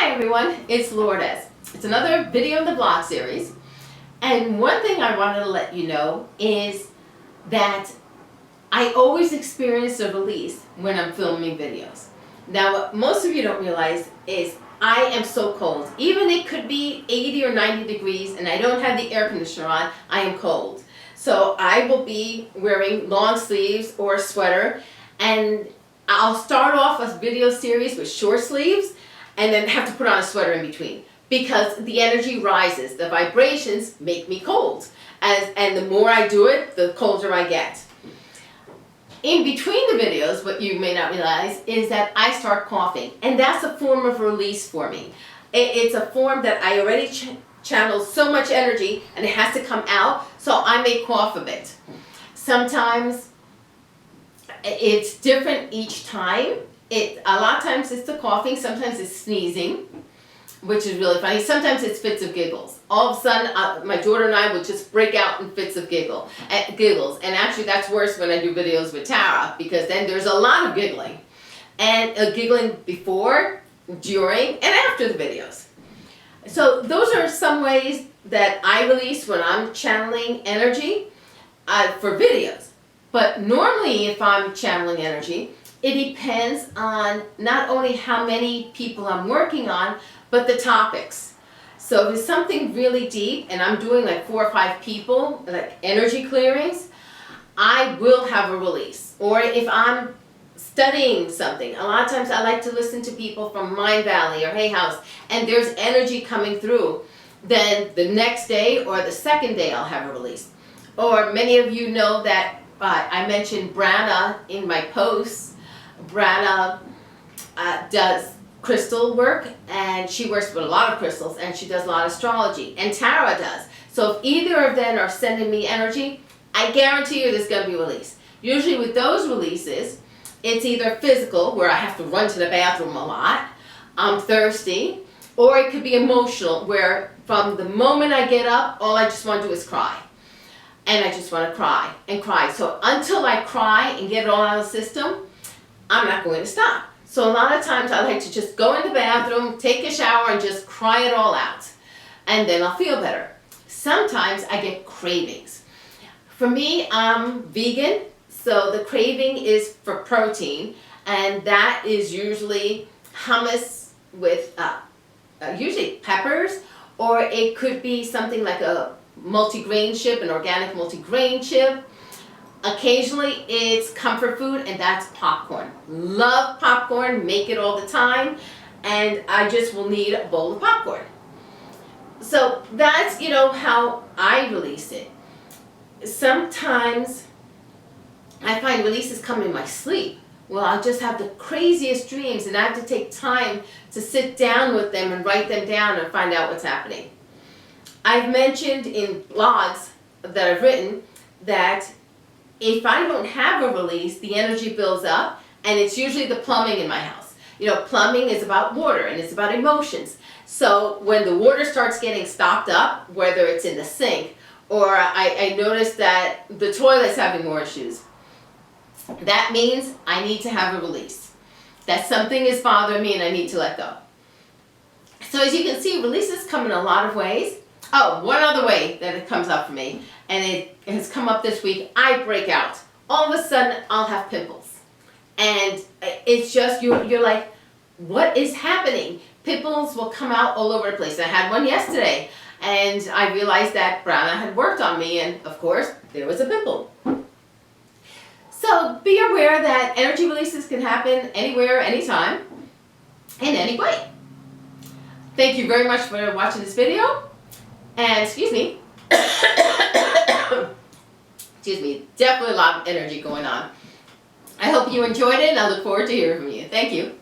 Hi everyone, it's Lourdes. It's another video in the blog series, and one thing I wanted to let you know is that I always experience a release when I'm filming videos. Now what most of you don't realize is I am so cold. Even it could be 80 or 90 degrees and I don't have the air conditioner on, I am cold. So I will be wearing long sleeves or a sweater, and I'll start off a video series with short sleeves and then have to put on a sweater in between because the energy rises. The vibrations make me cold. And the more I do it, the colder I get. In between the videos, what you may not realize is that I start coughing, and that's a form of release for me. It's a form that I already channel so much energy and it has to come out, so I may cough a bit. Sometimes it's different each time. A lot of times it's the coughing, sometimes it's sneezing, which is really funny. Sometimes it's fits of giggles. All of a sudden, my daughter and I will just break out in fits of giggles. And actually that's worse when I do videos with Tara, because then there's a lot of giggling. And giggling before, during, and after the videos. So those are some ways that I release when I'm channeling energy for videos. But normally if I'm channeling energy, it depends on not only how many people I'm working on, but the topics. So if it's something really deep and I'm doing like 4 or 5 people, like energy clearings, I will have a release. Or if I'm studying something, a lot of times I like to listen to people from Mind Valley or Hay House, and there's energy coming through, then the next day or the second day I'll have a release. Or many of you know that I mentioned Brana in my posts. Brana does crystal work, and she works with a lot of crystals, and she does a lot of astrology, and Tara does. So if either of them are sending me energy, I guarantee you there's going to be a release. Usually with those releases, it's either physical, where I have to run to the bathroom a lot, I'm thirsty, or it could be emotional, where from the moment I get up, all I just want to do is cry. And I just want to cry and cry. So until I cry and get it all out of the system, I'm not going to stop. So a lot of times I like to just go in the bathroom, take a shower, and just cry it all out. And then I'll feel better. Sometimes I get cravings. For me, I'm vegan, so the craving is for protein, and that is usually hummus with usually peppers, or it could be something like a multi-grain chip, an organic multi-grain chip. Occasionally it's comfort food, and that's popcorn. Love popcorn, make it all the time, and I just will need a bowl of popcorn. So that's, how I release it. Sometimes I find releases come in my sleep. Well, I'll just have the craziest dreams, and I have to take time to sit down with them and write them down and find out what's happening. I've mentioned in blogs that I've written that if I don't have a release, the energy builds up, and it's usually the plumbing in my house. Plumbing is about water, and it's about emotions. So when the water starts getting stopped up, whether it's in the sink, or I notice that the toilet's having more issues, that means I need to have a release. That something is bothering me and I need to let go. So as you can see, releases come in a lot of ways. Oh, one other way that it comes up for me, and it has come up this week, I break out. All of a sudden, I'll have pimples. And it's just, you're like, what is happening? Pimples will come out all over the place. I had one yesterday, and I realized that Brana had worked on me, and of course, there was a pimple. So be aware that energy releases can happen anywhere, anytime, in any way. Thank you very much for watching this video. And excuse me, definitely a lot of energy going on. I hope you enjoyed it, and I look forward to hearing from you. Thank you.